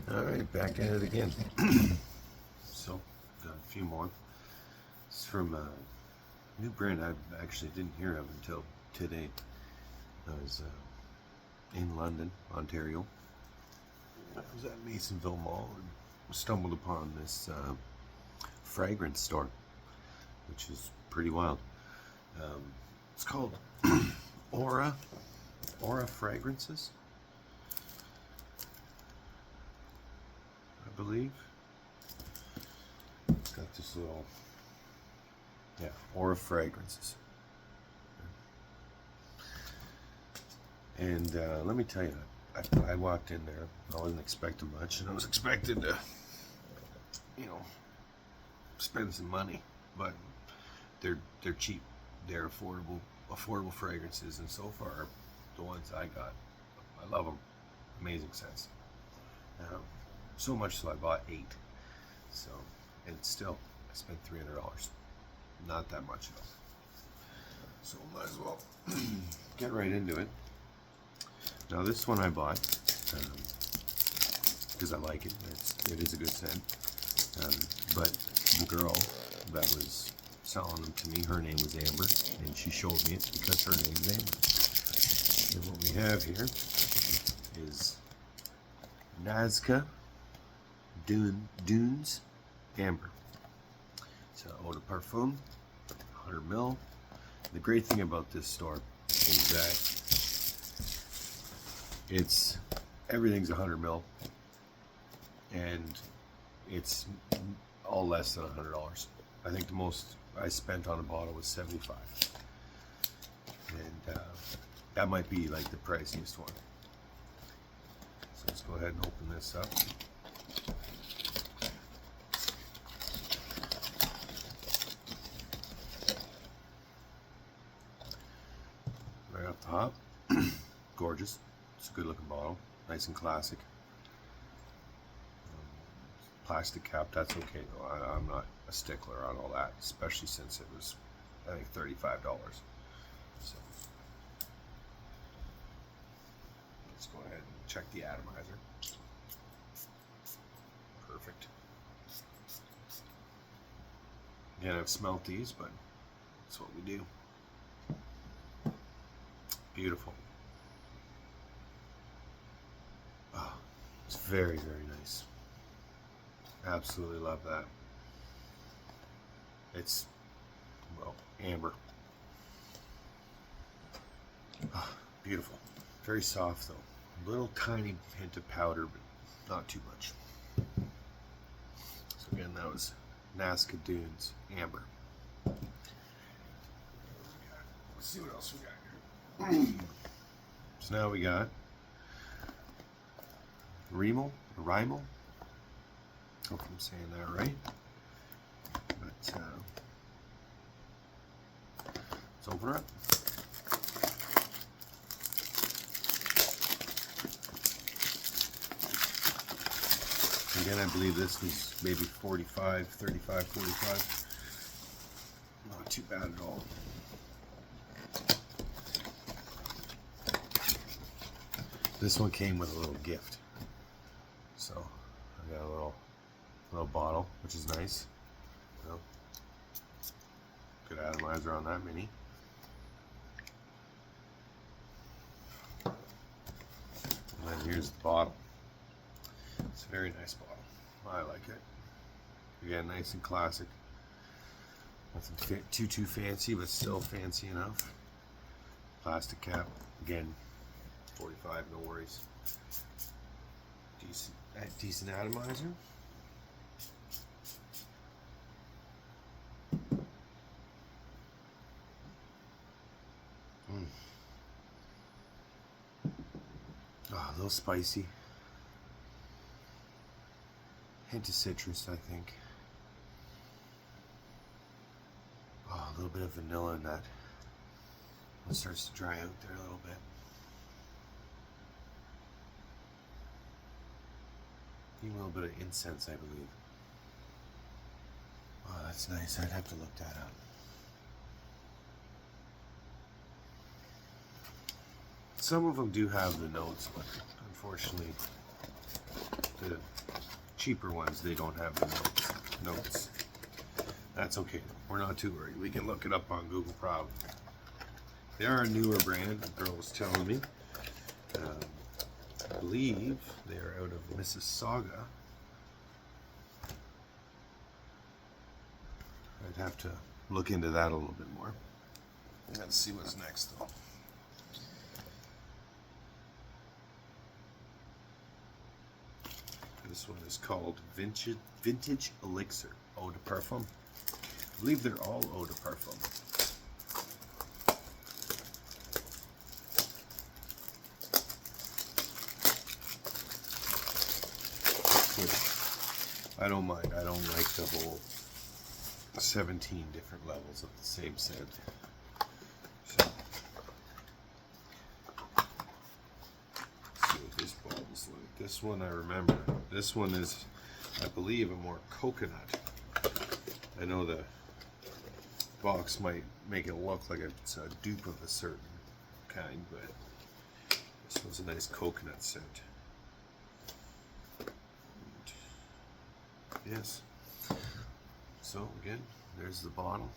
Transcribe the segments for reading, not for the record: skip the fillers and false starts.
Alright, back at it again. So, got a few more. It's from a new brand I actually didn't hear of until today. I was in London, Ontario. I was at Masonville Mall and stumbled upon this fragrance store, which is pretty wild. It's called Aura Fragrances, I believe. It's got this little, Aura Fragrances. And let me tell you, I walked in there, I wasn't expecting much, and I was expecting to, spend some money, but they're cheap, they're affordable fragrances, and so far, the ones I got, I love them. Amazing scents. So much so I bought 8. So, and still, I spent $300. Not that much at all. So might as well get right into it. Now this one I bought because I like it. It is a good scent. But the girl that was selling them to me, her name was Amber, and she showed me it because her name is Amber. And what we have here is Nazca Dunes Amber. It's eau de parfum, 100 ml. The great thing about this store is that everything's 100 ml, and it's all less than $100. I think the most I spent on a bottle was $75, and that might be like the priciest one. So let's go ahead and open this up. Right off the hop, gorgeous. It's a good looking bottle, nice and classic. Plastic cap, that's okay though. I'm not a stickler on all that, especially since it was, I think, $35. So let's go ahead and check the atomizer. Perfect. Again, I've smelt these, but that's what we do. Beautiful. Oh, it's very, very nice. Absolutely love that. It's, well, amber. Oh, beautiful. Very soft though. A little tiny hint of powder, but not too much. So again, that was Nazca Dunes Amber. Let's see what else we got here. So now we got Rimmel. Hope I'm saying that right. But let's open her up. Again, I believe this was maybe 45. Not too bad at all. This one came with a little gift. So I got a little bottle, which is nice. Well, good atomizer on that mini. And then here's the bottle. It's a very nice bottle. I like it. Again, nice and classic. Nothing too fancy, but still fancy enough. Plastic cap. Again, 45, no worries. Decent atomizer. Oh, a little spicy. Hint of citrus, I think. Oh, a little bit of vanilla in that. It starts to dry out there a little bit. Even a little bit of incense, I believe. Oh, that's nice. I'd have to look that up. Some of them do have the notes, but unfortunately, the cheaper ones, they don't have the notes. That's okay. We're not too worried. We can look it up on Google probably. They are a newer brand, the girl was telling me. I believe they are out of Mississauga. I'd have to look into that a little bit more. Let's see what's next though. This one is called Vintage Elixir Eau de Parfum. I believe they're all Eau de Parfum. Which I don't mind. I don't like the whole 17 different levels of the same scent. So, let's see what this bottle's like. This one I remember. This one is, I believe, a more coconut. I know the box might make it look like it's a dupe of a certain kind, but this one's a nice coconut scent. Yes. So again, there's the bottle.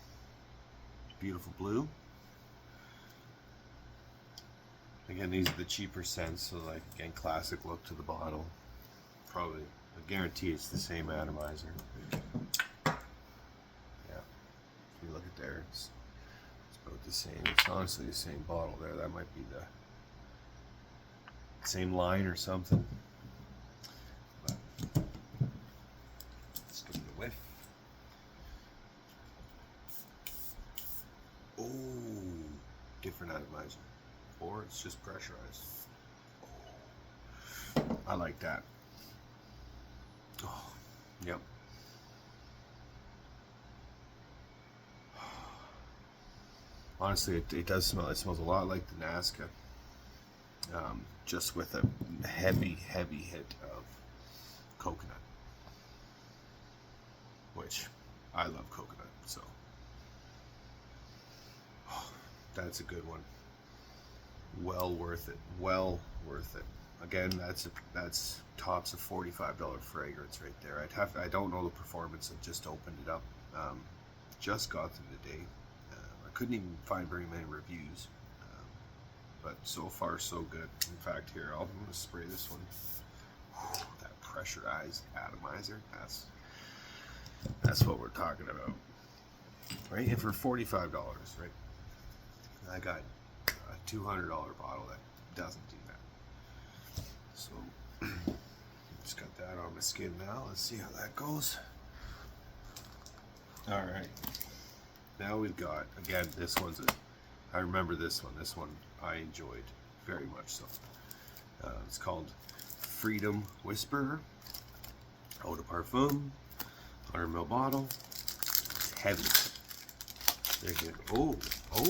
Beautiful blue. Again, these are the cheaper scents, so like again, classic look to the bottle. Probably, I guarantee it's the same atomizer. Yeah. If you look at there, it's about the same. It's honestly the same bottle there. That might be the same line or something. But let's give it a whiff. Oh, different atomizer. Or it's just pressurized. Oh, I like that. Oh, yep. Honestly, it does smell. It smells a lot like the Nazca, just with a heavy hit of coconut, which I love coconut. So that's a good one. Well worth it. Well worth it. Again, that's tops of $45 fragrance right there. I don't know the performance. I just opened it up. Just got them today. I couldn't even find very many reviews, but so far so good. In fact, here I'm going to spray this one. Whew, that pressurized atomizer. That's what we're talking about, right? And for $45, right? I got a $200 bottle that doesn't do that. So just got that on my skin now. Let's see how that goes. All right. Now we've got, again, this one's I remember this one. This one I enjoyed very much so. It's called Freedom Whisperer. Eau de Parfum. 100 ml bottle. It's heavy. There's your, oh. I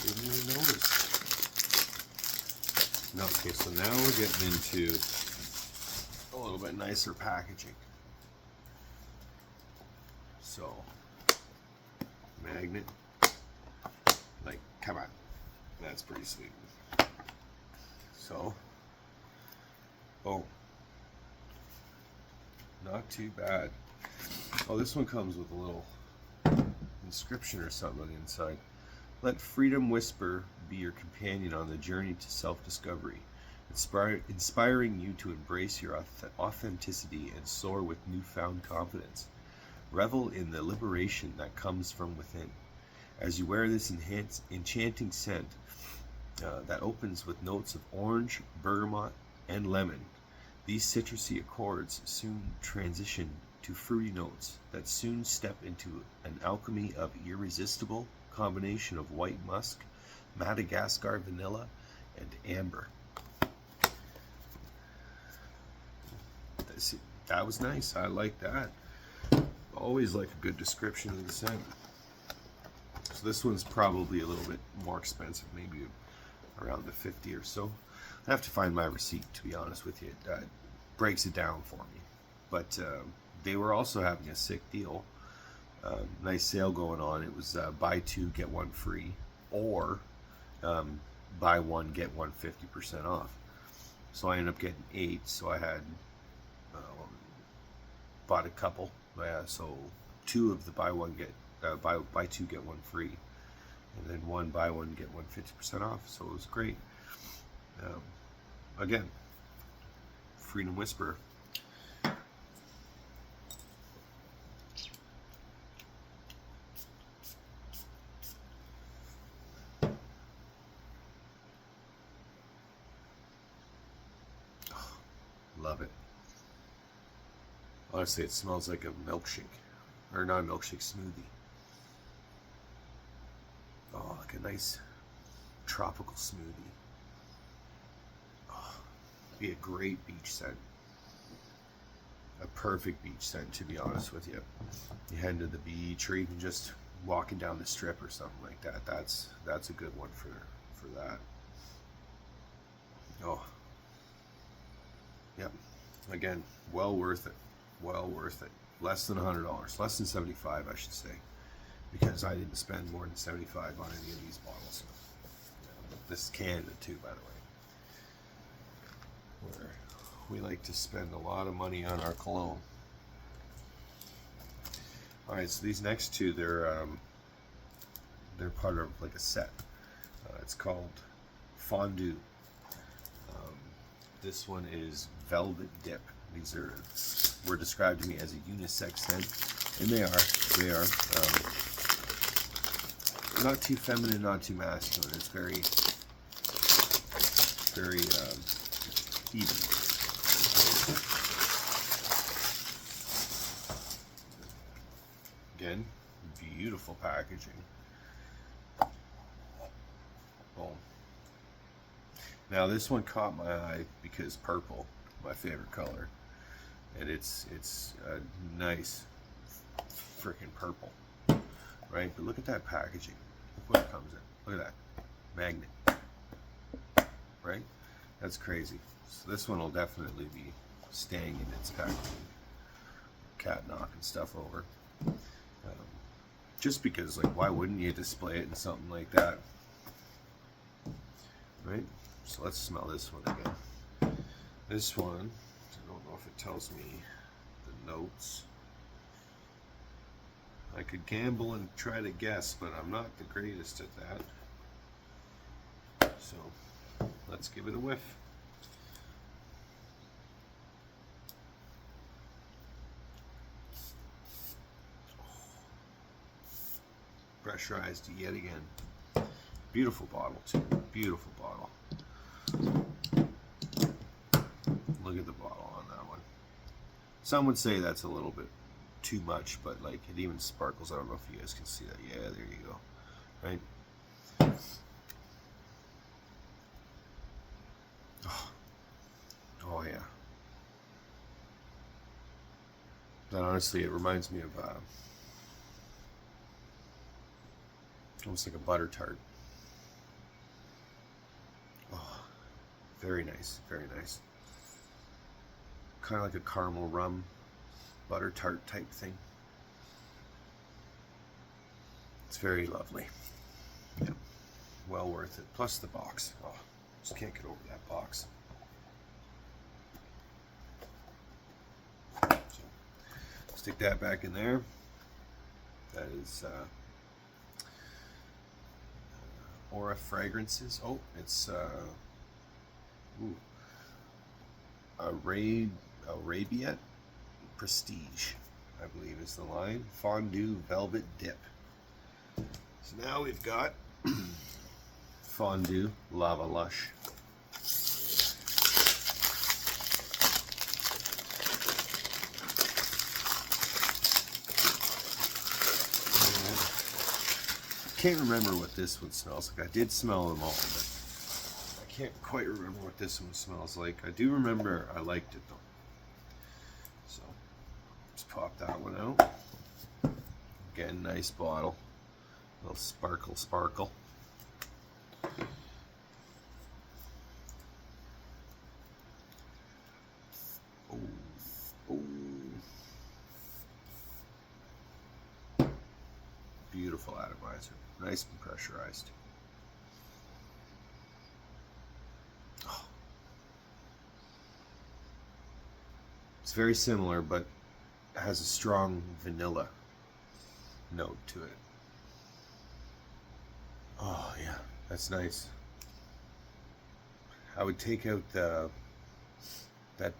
didn't even notice. No, okay, so now we're getting into a little bit nicer packaging. So, magnet, like, come on, that's pretty sweet. So, oh, not too bad. Oh, this one comes with a little inscription or something on the inside. Let Freedom Whisper be your companion on the journey to self-discovery, inspiring you to embrace your authenticity and soar with newfound confidence. Revel in the liberation that comes from within. As you wear this enchanting scent that opens with notes of orange, bergamot, and lemon, these citrusy accords soon transition to fruity notes that soon step into an alchemy of irresistible combination of white musk, Madagascar vanilla, and amber. That was nice. I like that. Always like a good description of the scent. So this one's probably a little bit more expensive, maybe around the 50 or so. I have to find my receipt, to be honest with you. It breaks it down for me. But they were also having a sick deal. Nice sale going on. It was buy two, get one free, or buy one, get one 50% off. So I ended up getting 8, so I had bought a couple. So two of the buy two get one free, and then one buy one get one 50% off. So it was great. Again, Freedom Whisperer. Love it. Honestly, it smells like a milkshake. Or not a milkshake, smoothie. Oh, like a nice tropical smoothie. Oh, be a great beach scent. A perfect beach scent, to be honest with you. You head to the beach, or even just walking down the strip or something like that. That's a good one for that. Oh, yep. Again, well worth it. Well worth it. Less than $100, less than 75, I should say, because I didn't spend more than 75 on any of these bottles. This is Canada too, by the way, where we like to spend a lot of money on our cologne. All right, so these next two, they're part of like a set. It's called Fondue. This one is Velvet Dip. These were described to me as a unisex scent, and they are. Not too feminine, not too masculine. It's very even. Again, beautiful packaging. Boom. Now this one caught my eye because purple, my favorite color, and it's a nice freaking purple, right? But look at that packaging. Look what it comes in. Look at that magnet, right? That's crazy. So this one will definitely be staying in its packaging. Cat knocking stuff over. Just because, like, why wouldn't you display it in something like that, right? So let's smell this one again. This one, I don't know if it tells me the notes. I could gamble and try to guess, but I'm not the greatest at that. So let's give it a whiff. Pressurized yet again. Beautiful bottle too. Beautiful bottle. Look at the bottle on that one. Some would say that's a little bit too much, but like it even sparkles. I don't know if you guys can see that. Yeah, there you go. Right? Oh yeah. But honestly, it reminds me of almost like a butter tart. Oh, very nice, very nice. Kind of like a caramel rum butter tart type thing. It's very lovely. Yeah, well worth it. Plus the box. Oh, just can't get over that box. So, stick that back in there. That is Aura Fragrances. Oh, it's Arabia Prestige, I believe is the line. Fondue Velvet Dip. So now we've got Fondue Lava Lush. I can't remember what this one smells like. I did smell them all, but I can't quite remember what this one smells like. I do remember I liked it though. So let's pop that one out. Again, nice bottle. A little sparkle, sparkle. Oh, oh. Beautiful atomizer. Nice and pressurized. Oh. It's very similar, but has a strong vanilla note to it. Oh yeah, that's nice. I would take out that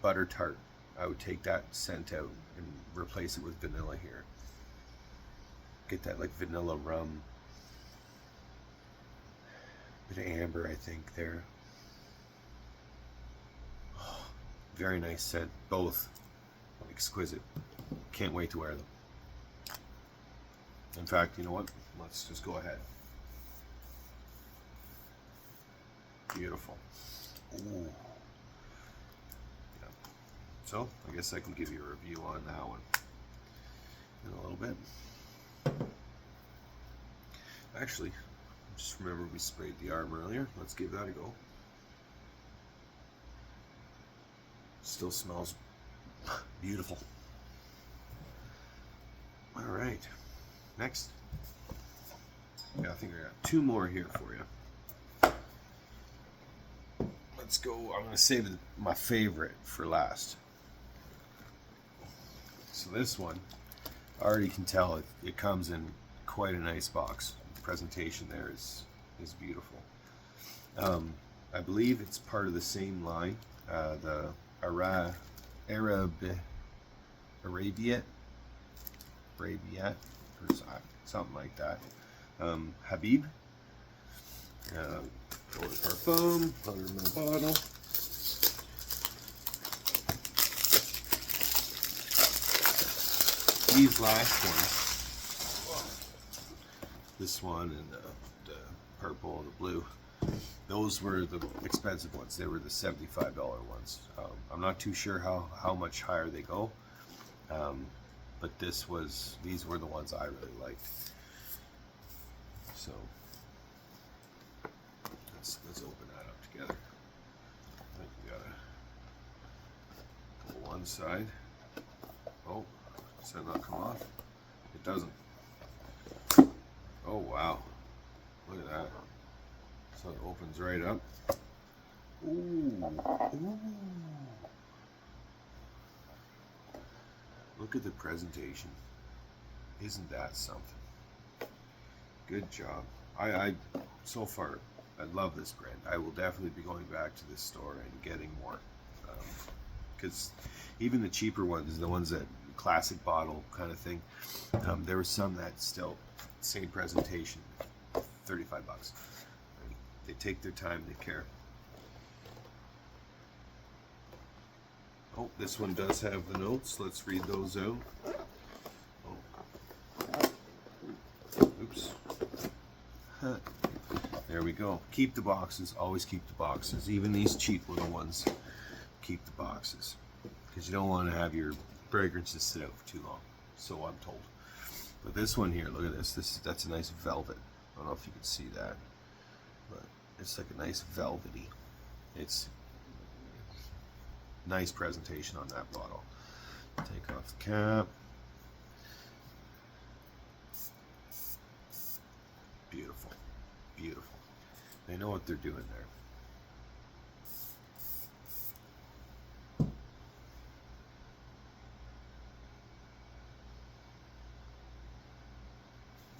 butter tart. I would take that scent out and replace it with vanilla here. Get that like vanilla rum. Bit of amber, I think, there. Oh, very nice scent. Both exquisite. Can't wait to wear them. In fact, you know what? Let's just go ahead. Beautiful. Ooh. Yeah. So, I guess I can give you a review on that one in a little bit. Actually, just remember we sprayed the arm earlier. Let's give that a go. Still smells beautiful. All right. Next. Yeah, I think I got two more here for you. Let's go. I'm going to save my favorite for last. So this one, I already can tell it comes in quite a nice box. The presentation there is beautiful. I believe it's part of the same line, the Arabiat, or something like that. Habib. Eau de Parfum, 100 ml bottle. These last ones, this one and the purple and the blue, those were the expensive ones. They were the $75 ones. I'm not too sure how much higher they go, but these were the ones I really liked. So let's open that up together. I think we gotta pull one side. Oh, does that not come off? It doesn't. Oh wow, look at that. So it opens right up. Ooh, ooh. Look at the presentation. Isn't that something? Good job. I so far, I love this brand. I will definitely be going back to this store and getting more. Because even the cheaper ones, the ones that classic bottle kind of thing, there were some that still, same presentation, $35. And they take their time, they care. Oh, this one does have the notes. Let's read those out. Oh. Oops. There we go. Keep the boxes. Always keep the boxes. Even these cheap little ones, keep the boxes. Because you don't want to have your fragrances sit out for too long. So I'm told. But this one here, look at this. That's a nice velvet. I don't know if you can see that. But it's like a nice velvety. It's nice presentation on that bottle. Take off the cap. Beautiful. Beautiful. They know what they're doing there.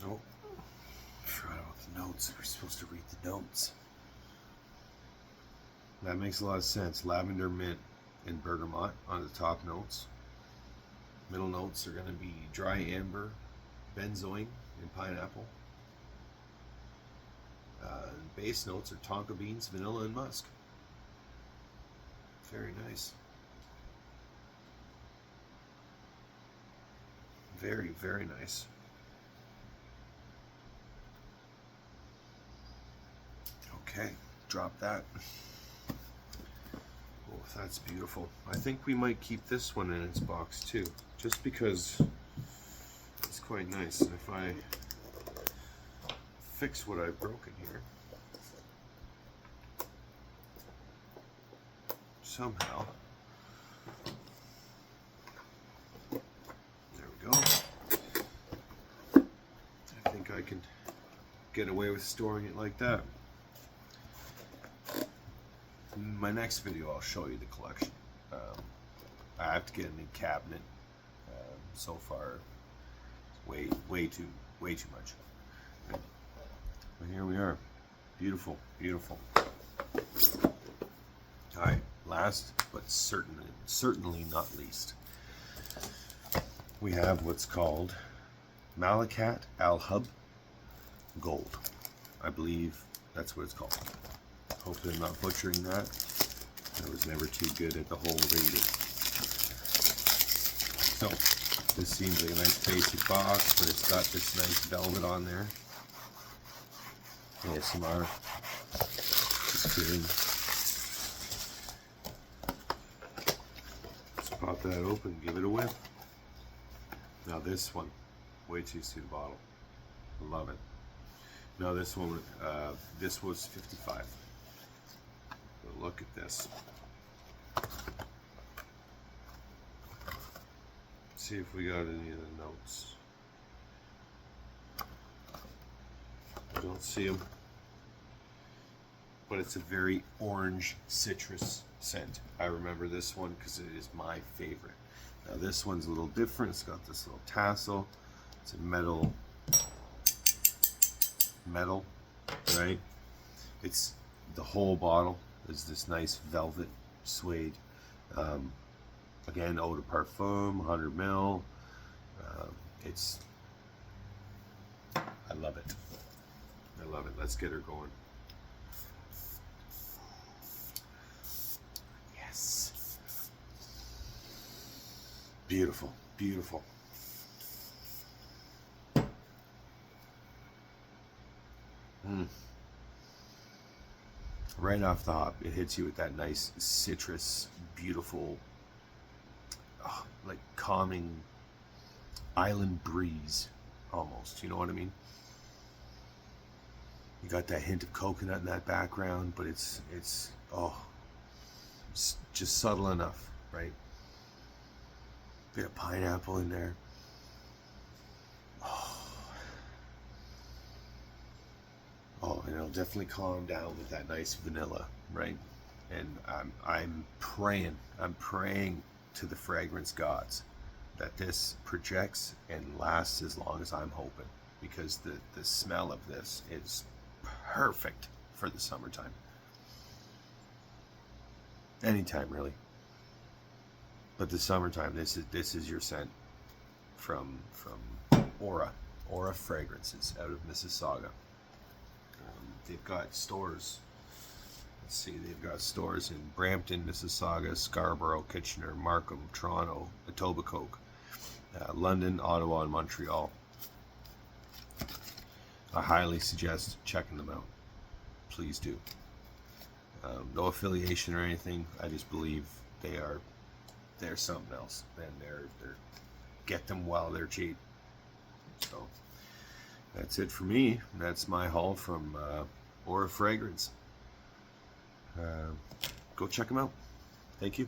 Oh, forgot about the notes. We're supposed to read the notes. That makes a lot of sense. Lavender, mint, and bergamot on the top notes. Middle notes are going to be dry amber, benzoin, and pineapple. Base notes are tonka beans, vanilla, and musk. Very nice. Very, very nice. Okay, drop that. Oh, that's beautiful. I think we might keep this one in its box too, just because it's quite nice. If I fix what I've broken here somehow, there we go. I think I can get away with storing it like that. In my next video, I'll show you the collection. I I have to get a new cabinet. So far, way too much. But here we are. Beautiful, beautiful. All right, last but certainly not least, we have what's called Malakat Al-Hub Gold. I believe that's what it's called. Hopefully I'm not butchering that. I was never too good at the whole reading. So, this seems like a nice basic box, but it's got this nice velvet on there. ASMR. Just kidding. Let's pop that open, give it a whiff. Now this one, way too soon bottle. Love it. Now this one, this was 55. But look at this. See if we got any of the notes. I don't see them. But it's a very orange citrus scent. I remember this one because it is my favorite. Now this one's a little different. It's got this little tassel. It's a metal, right? It's the whole bottle is this nice velvet suede. Again, eau de parfum, 100 ml. It's, I love it. I love it. Let's get her going. Yes. Beautiful, beautiful. Right off the hop, it hits you with that nice citrus, beautiful, like calming island breeze, almost. You know what I mean? You got that hint of coconut in that background, but it's just subtle enough, right? Bit of pineapple in there. Oh, and it'll definitely calm down with that nice vanilla, right? And I'm praying to the fragrance gods that this projects and lasts as long as I'm hoping, because the smell of this is perfect for the summertime. Anytime, really. But the summertime, this is your scent from Aura Fragrances out of Mississauga. They've got stores. Let's see, they've got stores in Brampton, Mississauga, Scarborough, Kitchener, Markham, Toronto, Etobicoke, London, Ottawa, and Montreal. I highly suggest checking them out. Please do. No affiliation or anything. I just believe they're something else, and they're get them while they're cheap. So that's it for me. That's my haul from Aura Fragrance. Go check them out. Thank you.